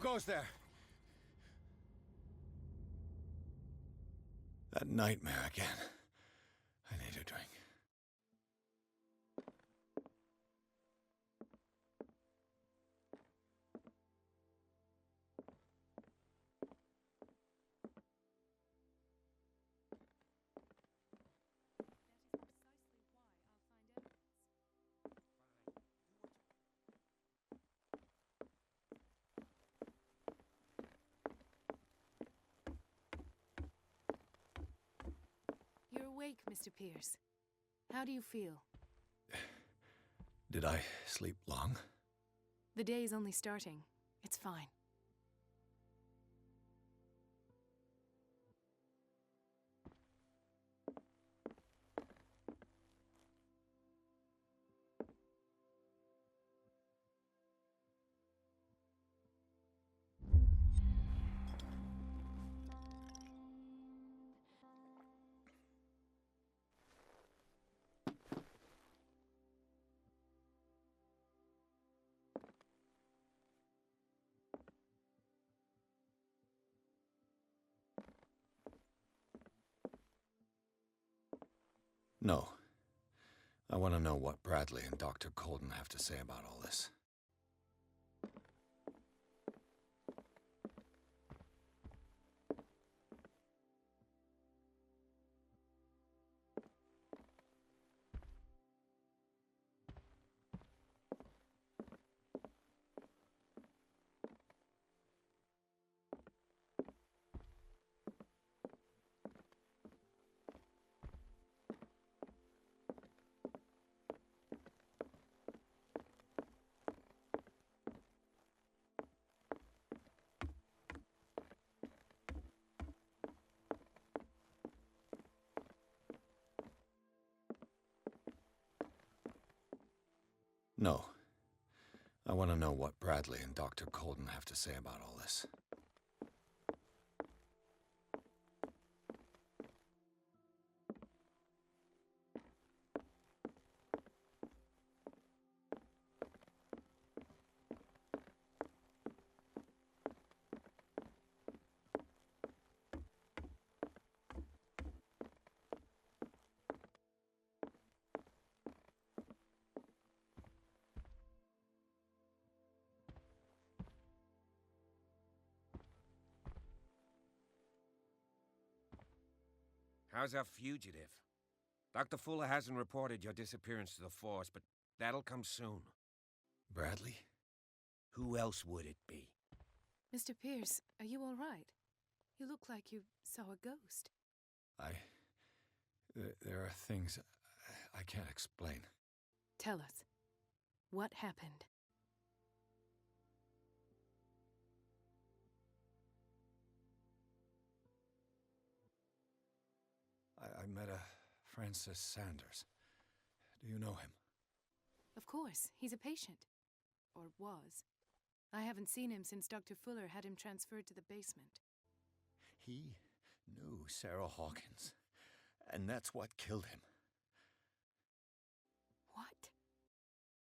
goes there? That nightmare again. I need a drink. You're awake, Mr. Pierce. How do you feel? Did I sleep long? The day is only starting. It's fine. No. I want to know what Bradley and Dr. Colden have to say about all this. No. I want to know what Bradley and Dr. Colden have to say about all this. How's our fugitive? Dr. Fuller hasn't reported your disappearance to the force, but that'll come soon. Bradley? Who else would it be? Mr. Pierce, are you all right? You look like you saw a ghost. There are things I can't explain. Tell us. What happened? I met a Francis Sanders. Do you know him? Of course, he's a patient. Or was. I haven't seen him since Dr. Fuller had him transferred to the basement. He knew Sarah Hawkins, and that's what killed him. What?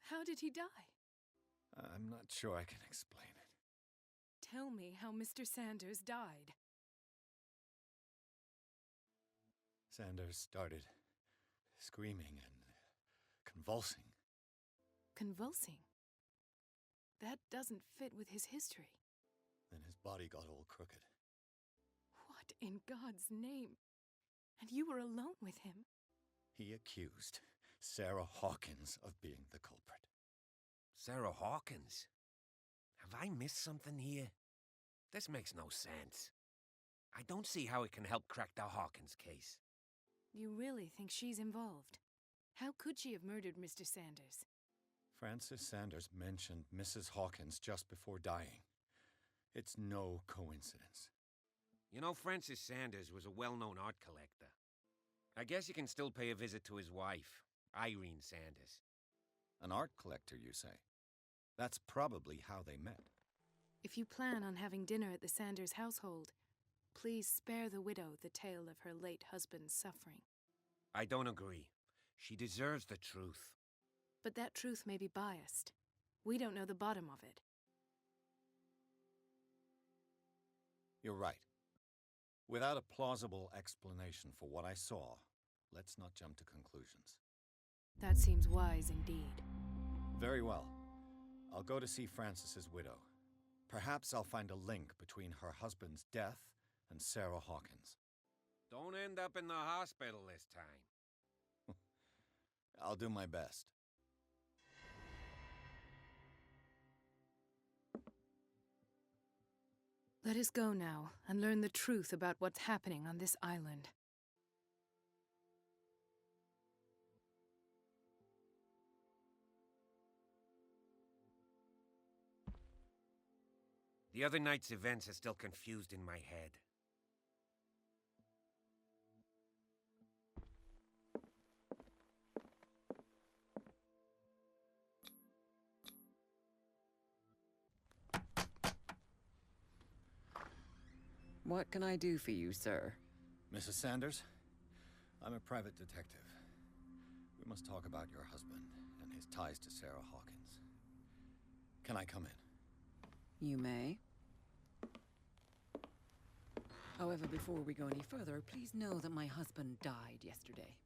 How did he die? I'm not sure I can explain it. Tell me how Mr. Sanders died. Sanders started screaming and convulsing. Convulsing? That doesn't fit with his history. Then his body got all crooked. What in God's name? And you were alone with him? He accused Sarah Hawkins of being the culprit. Sarah Hawkins? Have I missed something here? This makes no sense. I don't see how it can help crack the Hawkins case. You really think she's involved? How could she have murdered Mr. Sanders? Francis Sanders mentioned Mrs. Hawkins just before dying. It's no coincidence. You know, Francis Sanders was a well-known art collector. I guess you can still pay a visit to his wife, Irene Sanders. An art collector, you say? That's probably how they met. If you plan on having dinner at the Sanders household, please spare the widow the tale of her late husband's suffering. I don't agree. She deserves the truth. But that truth may be biased. We don't know the bottom of it. You're right. Without a plausible explanation for what I saw, let's not jump to conclusions. That seems wise indeed. Very well. I'll go to see Francis's widow. Perhaps I'll find a link between her husband's death and Sarah Hawkins. Don't end up in the hospital this time. I'll do my best. Let us go now and learn the truth about what's happening on this island. The other night's events are still confused in my head. What can I do for you, sir? Mrs. Sanders, I'm a private detective. We must talk about your husband and his ties to Sarah Hawkins. Can I come in? You may. However, before we go any further, please know that my husband died yesterday.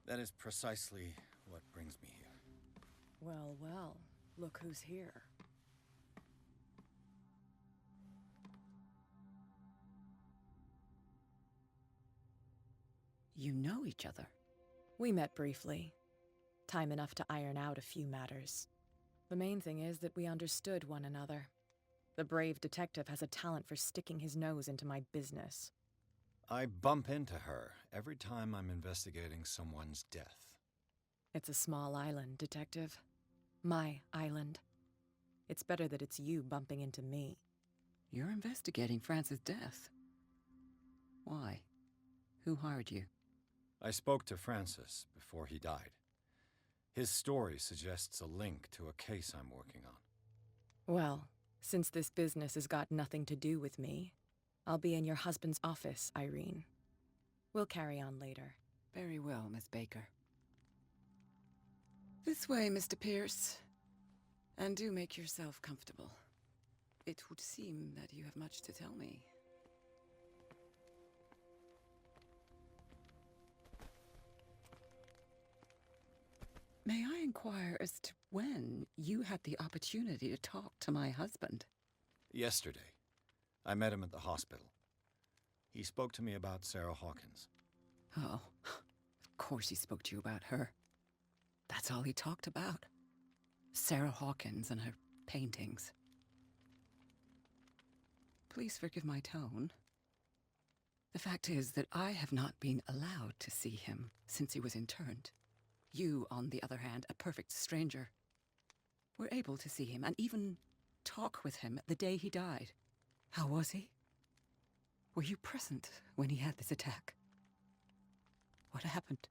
That is precisely what brings me here. Well, well, look who's here. You know each other. We met briefly. Time enough to iron out a few matters. The main thing is that we understood one another. The brave detective has a talent for sticking his nose into my business. I bump into her every time I'm investigating someone's death. It's a small island, detective. My island. It's better that it's you bumping into me. You're investigating Francis' death. Why? Who hired you? I spoke to Francis before he died. His story suggests a link to a case I'm working on. Well, since this business has got nothing to do with me, I'll be in your husband's office, Irene. We'll carry on later. Very well, Miss Baker. This way, Mr. Pierce. And do make yourself comfortable. It would seem that you have much to tell me. May I inquire as to when you had the opportunity to talk to my husband? Yesterday, I met him at the hospital. He spoke to me about Sarah Hawkins. Oh, of course he spoke to you about her. That's all he talked about. Sarah Hawkins and her paintings. Please forgive my tone. The fact is that I have not been allowed to see him since he was interned. You, on the other hand, a perfect stranger, were able to see him and even talk with him the day he died. How was he? Were you present when he had this attack? What happened?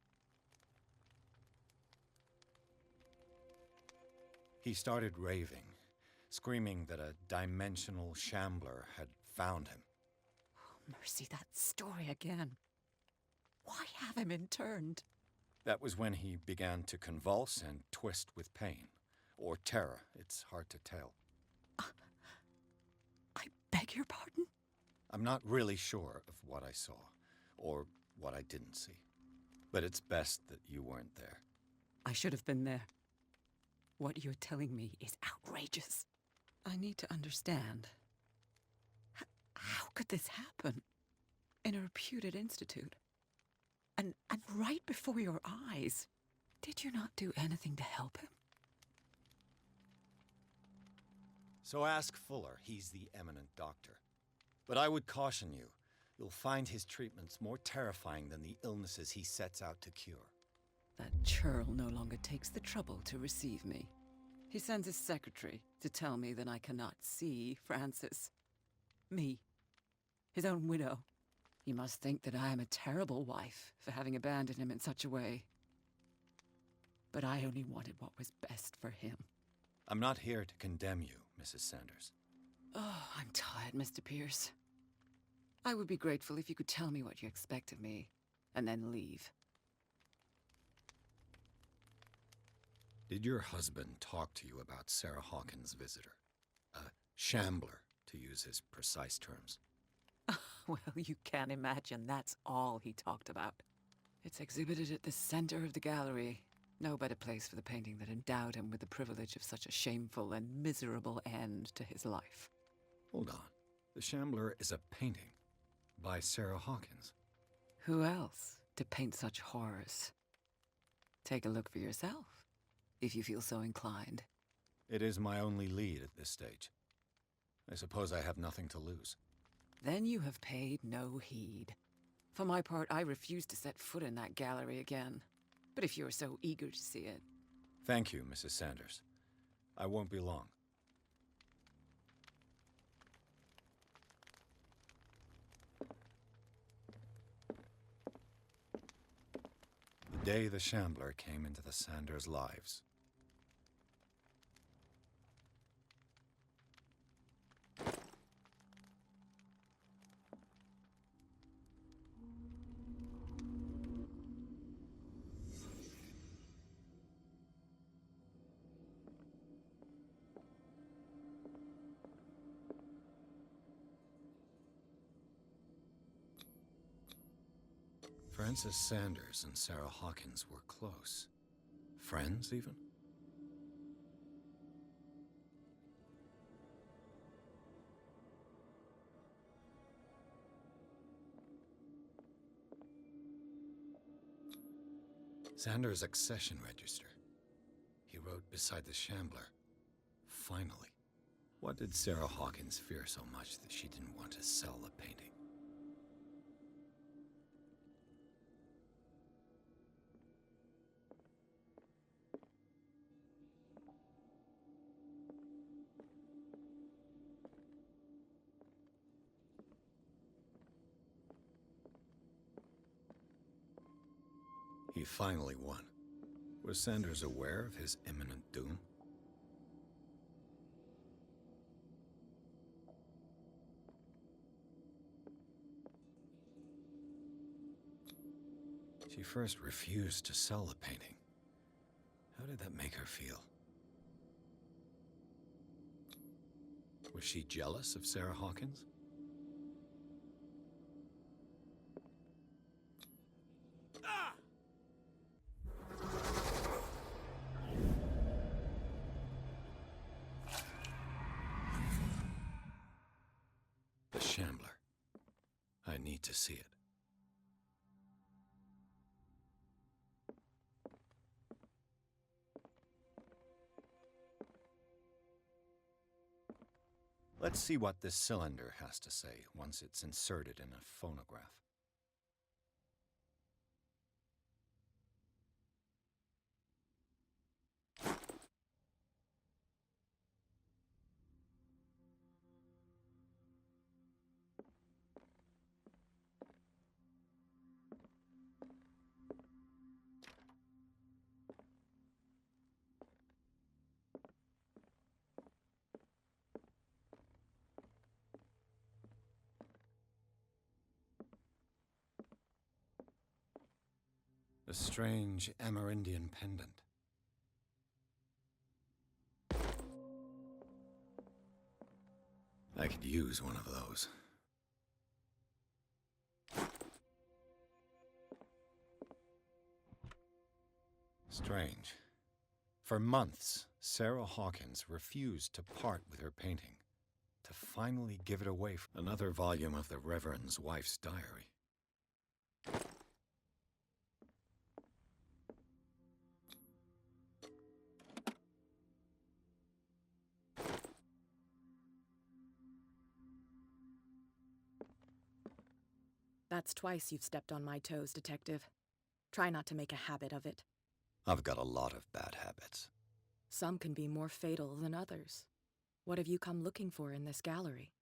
He started raving, screaming that a dimensional shambler had found him. Oh, mercy, that story again. Why have him interned? That was when he began to convulse and twist with pain. Or terror, it's hard to tell. I beg your pardon? I'm not really sure of what I saw, or what I didn't see. But it's best that you weren't there. I should have been there. What you're telling me is outrageous. I need to understand. How could this happen? In a reputed institute? And right before your eyes. Did you not do anything to help him? So ask Fuller, he's the eminent doctor. But I would caution you, you'll find his treatments more terrifying than the illnesses he sets out to cure. That churl no longer takes the trouble to receive me. He sends his secretary to tell me that I cannot see Francis. Me. His own widow. He must think that I am a terrible wife for having abandoned him in such a way. But I only wanted what was best for him. I'm not here to condemn you, Mrs. Sanders. Oh, I'm tired, Mr. Pierce. I would be grateful if you could tell me what you expect of me, and then leave. Did your husband talk to you about Sarah Hawkins' visitor? A shambler, to use his precise terms. Well, you can imagine that's all he talked about. It's exhibited at the center of the gallery. No better place for the painting that endowed him with the privilege of such a shameful and miserable end to his life. Hold on. The Shambler is a painting by Sarah Hawkins. Who else to paint such horrors? Take a look for yourself, if you feel so inclined. It is my only lead at this stage. I suppose I have nothing to lose. Then you have paid no heed. For my part, I refuse to set foot in that gallery again. But if you're so eager to see it... Thank you, Mrs. Sanders. I won't be long. The day the Shambler came into the Sanders' lives. Frances Sanders and Sarah Hawkins were close. Friends, even? Sanders' accession register. He wrote beside the Shambler. Finally. What did Sarah Hawkins fear so much that she didn't want to sell the painting? He finally won. Was Sanders aware of his imminent doom? She first refused to sell the painting. How did that make her feel? Was she jealous of Sarah Hawkins? The Shambler. I need to see it. Let's see what this cylinder has to say once it's inserted in a phonograph. A strange Amerindian pendant. I could use one of those. Strange. For months, Sarah Hawkins refused to part with her painting, to finally give it away for another volume of the Reverend's wife's diary. That's twice you've stepped on my toes, Detective. Try not to make a habit of it. I've got a lot of bad habits. Some can be more fatal than others. What have you come looking for in this gallery?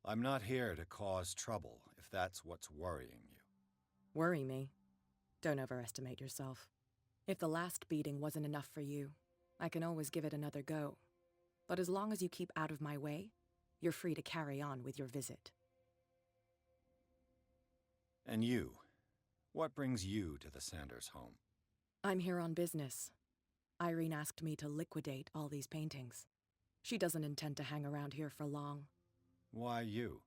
I'm not here to cause trouble, if that's what's worrying you. Worry me? Don't overestimate yourself. If the last beating wasn't enough for you, I can always give it another go. But as long as you keep out of my way, you're free to carry on with your visit. And you? What brings you to the Sanders home? I'm here on business. Irene asked me to liquidate all these paintings. She doesn't intend to hang around here for long. Why you?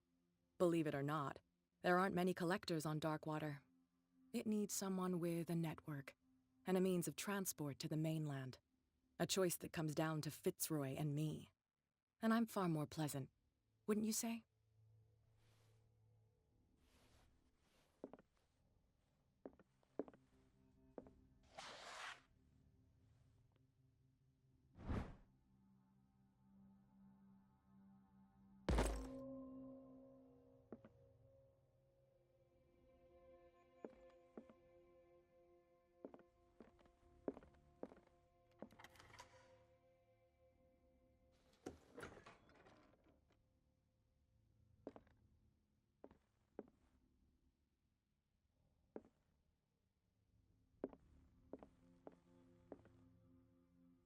Believe it or not, there aren't many collectors on Darkwater. It needs someone with a network and a means of transport to the mainland. A choice that comes down to Fitzroy and me. And I'm far more pleasant, wouldn't you say?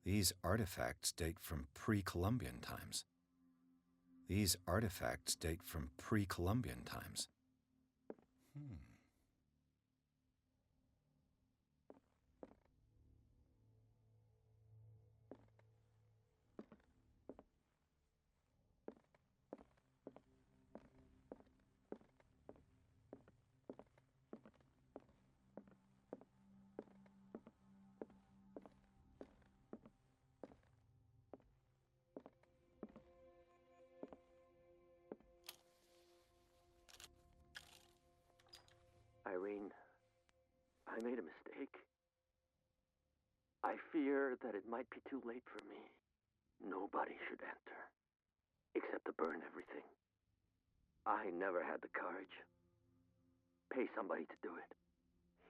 These artifacts date from pre-Columbian times. These artifacts date from pre-Columbian times. Irene, I made a mistake. I fear that it might be too late for me. Nobody should enter, except to burn everything. I never had the courage. Pay somebody to do it.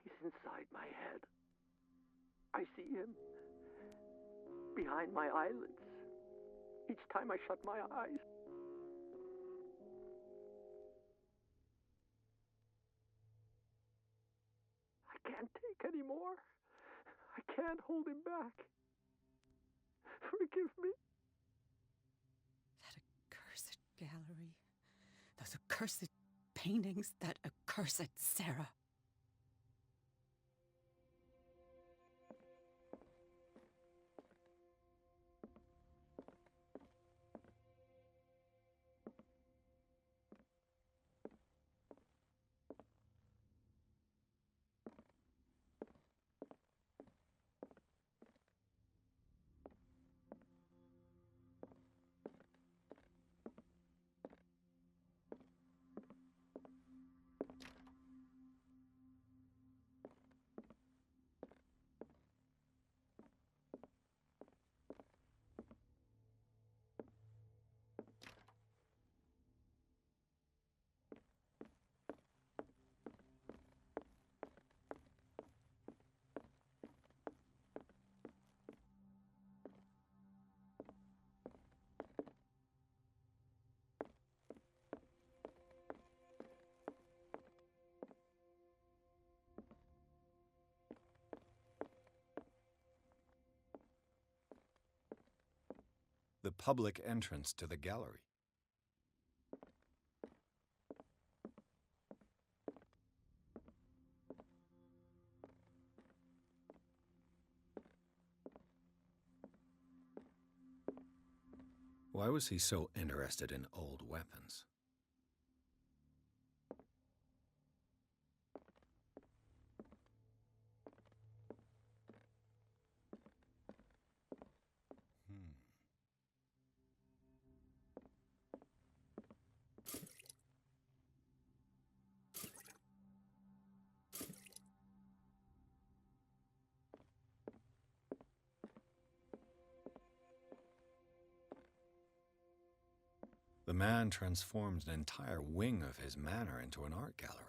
He's inside my head. I see him behind my eyelids each time I shut my eyes. I can't take any more. I can't hold him back. Forgive me. That accursed gallery. Those accursed paintings. That accursed Sarah. The public entrance to the gallery. Why was he so interested in old weapons? The man transformed an entire wing of his manor into an art gallery.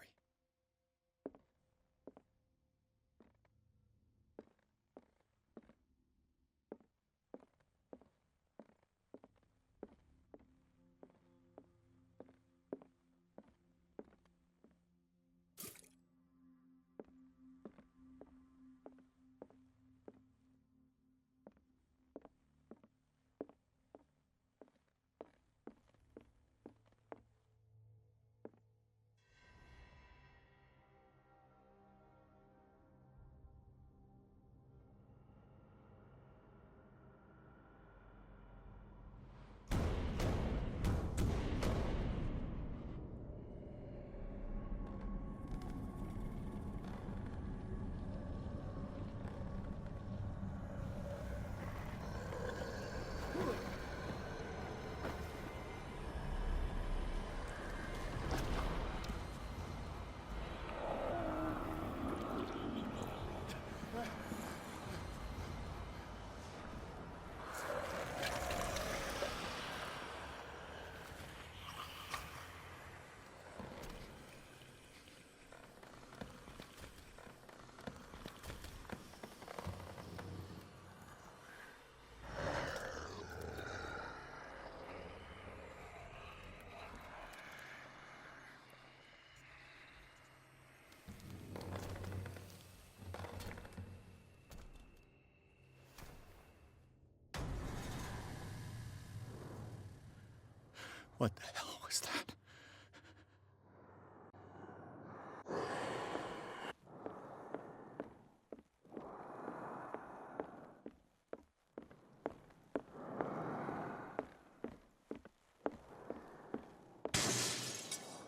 What the hell was that?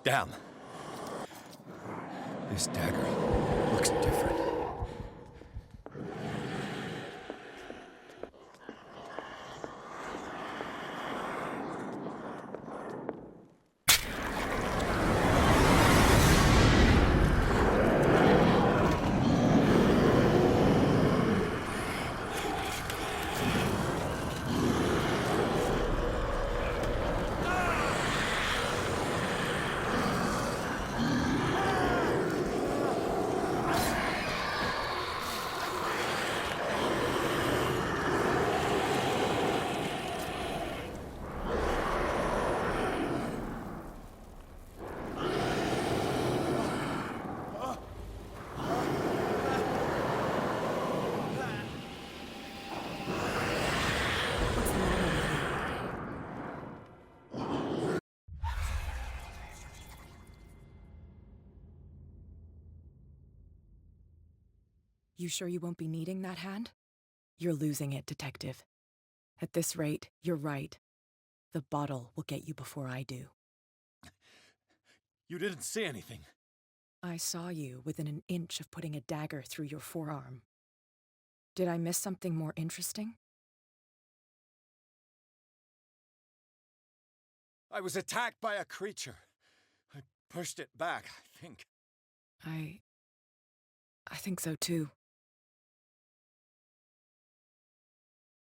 Damn. This dagger looks different. You sure you won't be needing that hand? You're losing it, Detective. At this rate, you're right. The bottle will get you before I do. You didn't see anything. I saw you within an inch of putting a dagger through your forearm. Did I miss something more interesting? I was attacked by a creature. I pushed it back, I think. I think so too.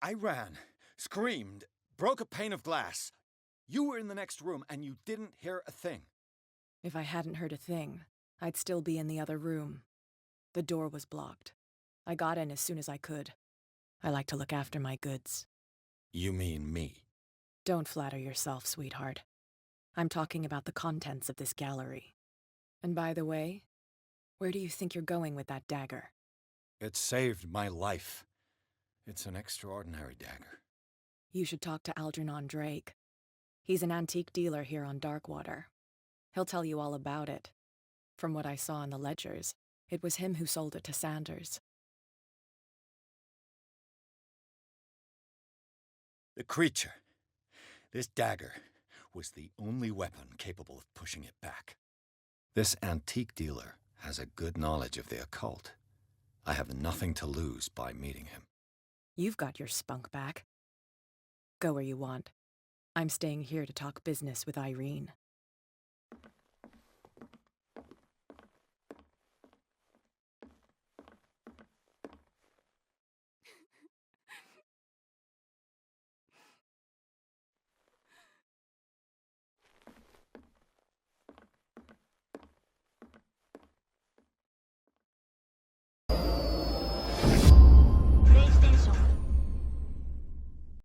I ran, screamed, broke a pane of glass. You were in the next room and you didn't hear a thing. If I hadn't heard a thing, I'd still be in the other room. The door was blocked. I got in as soon as I could. I like to look after my goods. You mean me? Don't flatter yourself, sweetheart. I'm talking about the contents of this gallery. And by the way, where do you think you're going with that dagger? It saved my life. It's an extraordinary dagger. You should talk to Algernon Drake. He's an antique dealer here on Darkwater. He'll tell you all about it. From what I saw in the ledgers, it was him who sold it to Sanders. The creature, this dagger, was the only weapon capable of pushing it back. This antique dealer has a good knowledge of the occult. I have nothing to lose by meeting him. You've got your spunk back. Go where you want. I'm staying here to talk business with Irene.